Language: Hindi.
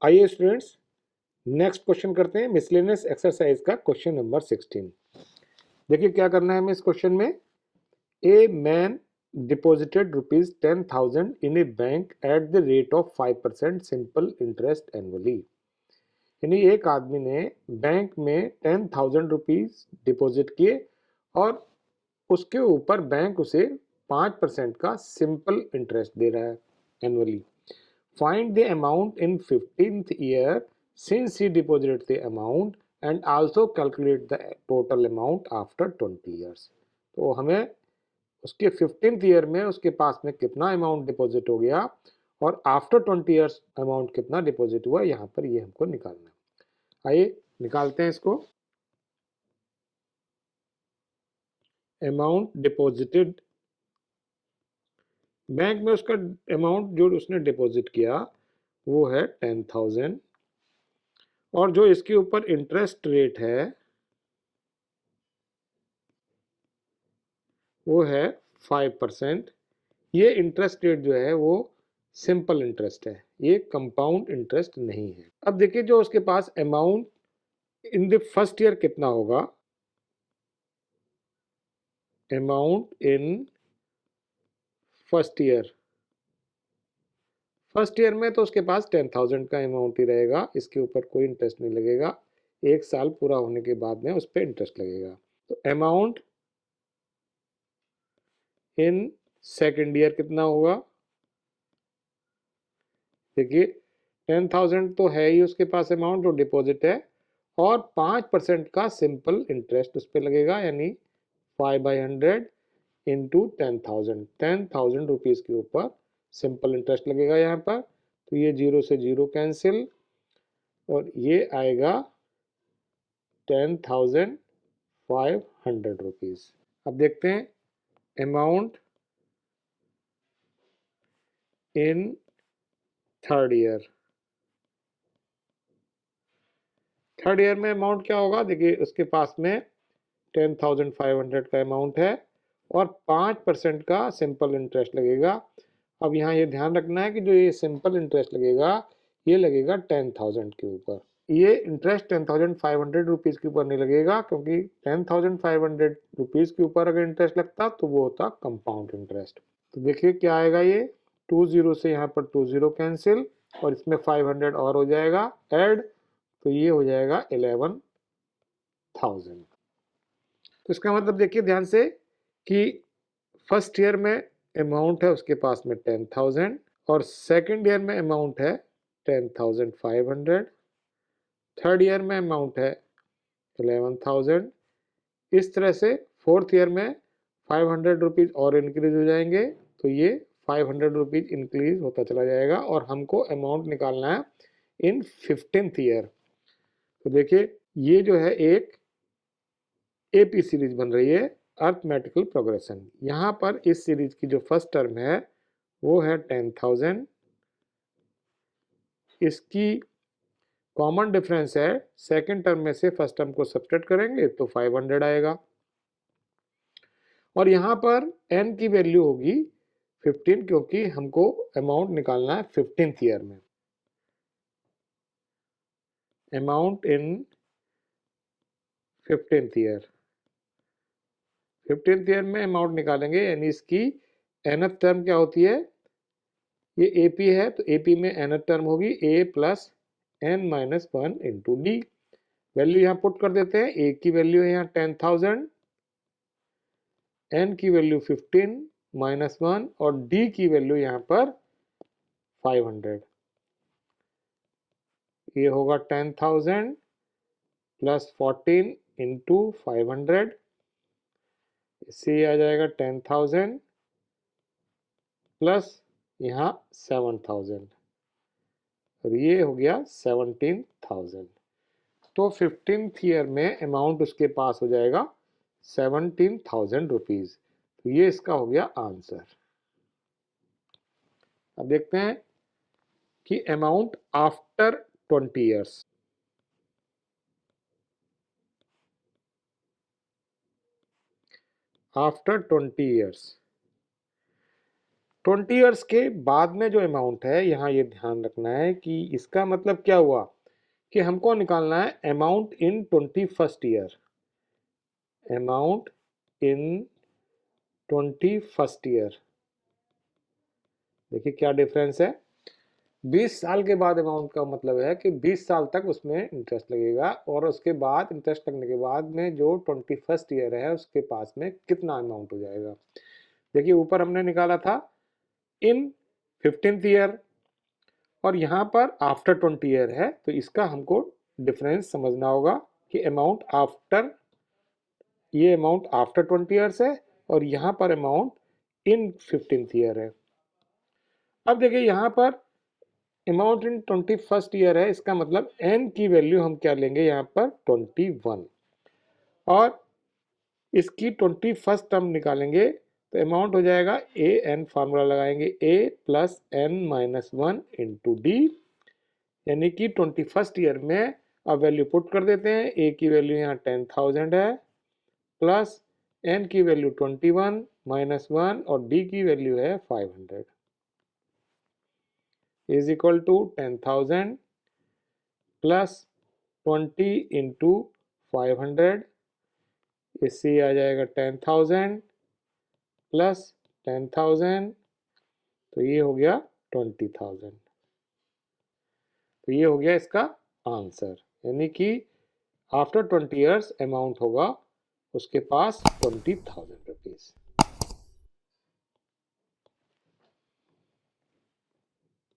आइए स्टूडेंट्स, नेक्स्ट क्वेश्चन करते हैं मिसलेनियस एक्सरसाइज का क्वेश्चन नंबर 16। देखिए क्या करना है हमें इस क्वेश्चन में। A man deposited ₹10,000 in A bank at the rate of 5% simple interest annually. यानी एक आदमी ने बैंक में 10,000 रुपीज डिपॉजिट किए और उसके ऊपर बैंक उसे 5% का सिंपल इंटरेस्ट दे रहा है annually. Find the amount in 15th year since he deposited the amount and also calculate the total amount after 20 years। तो हमें उसके 15th ईयर में उसके पास में कितना अमाउंट डिपॉजिट हो गया और आफ्टर 20 ईयर्स अमाउंट कितना डिपॉजिट हुआ, यहाँ पर ये हमको निकालना है। आइए निकालते हैं इसको। अमाउंट डिपॉजिटेड, बैंक में उसका अमाउंट जो उसने डिपॉजिट किया वो है 10,000 और जो इसके ऊपर इंटरेस्ट रेट है वो है 5%। ये इंटरेस्ट रेट जो है वो सिंपल इंटरेस्ट है, ये कंपाउंड इंटरेस्ट नहीं है। अब देखिए जो उसके पास amount in the first year कितना होगा। Amount in first year, first year में तो उसके पास 10,000 का अमाउंट ही रहेगा, इसके ऊपर कोई इंटरेस्ट नहीं लगेगा। एक साल पूरा होने के बाद में उस पर इंटरेस्ट लगेगा। तो अमाउंट इन सेकेंड ईयर कितना होगा। देखिए 10,000 तो है ही उसके पास अमाउंट जो डिपॉजिट है और 5% का सिंपल इंटरेस्ट उस पर लगेगा, यानी 5/100 इंटू 10,000 रुपीज के ऊपर सिंपल इंटरेस्ट लगेगा यहाँ पर। तो ये 0 से 0 कैंसिल और ये आएगा 10,500 रुपीज। अब देखते हैं amount in third year. Third year में अमाउंट क्या होगा। देखिए उसके पास में 10,500 का अमाउंट है और 5% का सिंपल इंटरेस्ट लगेगा। अब यहाँ ये ध्यान रखना है कि जो ये सिंपल इंटरेस्ट लगेगा ये लगेगा 10,000 के ऊपर। ये इंटरेस्ट 10,500 रुपीज के ऊपर नहीं लगेगा, क्योंकि 10,500 रुपीज के ऊपर अगर इंटरेस्ट लगता तो वो होता कंपाउंड इंटरेस्ट। तो देखिए क्या आएगा, ये 20 से यहाँ पर 20 कैंसिल और इसमें 500 और हो जाएगा ऐड, तो ये हो जाएगा 11,000। तो इसका मतलब देखिए ध्यान से कि फर्स्ट ईयर में अमाउंट है उसके पास में 10,000 और सेकंड ईयर में अमाउंट है 10,500, थर्ड ईयर में अमाउंट है 11,000। इस तरह से फोर्थ ईयर में 500 रुपीज और इंक्रीज हो जाएंगे, तो ये 500 रुपीज इंक्रीज होता चला जाएगा और हमको अमाउंट निकालना है इन 15th ईयर। तो देखिए ये जो है एक एपी सीरीज बन रही है, अर्थमेटिकल प्रोग्रेशन। यहाँ पर इस सीरीज की जो फर्स्ट टर्म है वो है 10,000, इसकी कॉमन डिफरेंस है सेकंड टर्म में से फर्स्ट टर्म को सब्ट्रैक्ट करेंगे तो 500 आएगा और यहाँ पर n की वैल्यू होगी 15, क्योंकि हमको अमाउंट निकालना है 15th ईयर में। Amount in 15th year, 15th year में अमाउंट निकालेंगे, यानी इसकी nth टर्म क्या होती है। ये AP है तो AP में nth टर्म होगी A plus n-1 into D. Value यहाँ पुट कर देते हैं। A की वैल्यू है यहाँ 10,000, n की वैल्यू 15 -1 और d की वैल्यू यहाँ पर 500। ये होगा 10,000 प्लस 14 इंटू 500, इससे आ जाएगा 10,000 प्लस यहाँ 7,000 और ये हो गया 17,000। तो 15th ईयर में अमाउंट उसके पास हो जाएगा 17,000 रुपीज। तो ये इसका हो गया आंसर। अब देखते हैं कि amount after 20 years. After 20 years 20 years के बाद में जो अमाउंट है, यहाँ ये ध्यान रखना है कि इसका मतलब क्या हुआ कि हमको निकालना है amount in 21st year, amount in 21st year. देखिए क्या डिफरेंस है, 20 साल के बाद अमाउंट का मतलब है कि 20 साल तक उसमें इंटरेस्ट लगेगा और उसके बाद इंटरेस्ट लगने के बाद में जो 21st ईयर है उसके पास में कितना अमाउंट हो जाएगा। देखिए ऊपर हमने निकाला था इन 15th ईयर और यहाँ पर आफ्टर 20 ईयर है, तो इसका हमको डिफरेंस समझना होगा कि अमाउंट आफ्टर, ये अमाउंट आफ्टर 20 ईयर्स है और यहाँ पर अमाउंट इन 15th ईयर है। अब देखिए यहाँ पर अमाउंट इन 21st ईयर है, इसका मतलब n की वैल्यू हम क्या लेंगे यहाँ पर 21 और इसकी 21st टर्म निकालेंगे तो अमाउंट हो जाएगा ए एन, फार्मूला लगाएंगे a plus n minus 1 into D, यानी कि 21st ईयर में अब वैल्यू पुट कर देते हैं। a की वैल्यू यहाँ 10,000 है प्लस n की वैल्यू 21 माइनस 1 और d की वैल्यू है 500 is equal to 10,000 plus 20 into 500, इससे आ जाएगा 10,000 प्लस 10,000, तो ये हो गया 20,000। तो ये हो गया इसका आंसर, यानी कि आफ्टर 20 ईयर्स अमाउंट होगा उसके पास 20,000 रुपीज।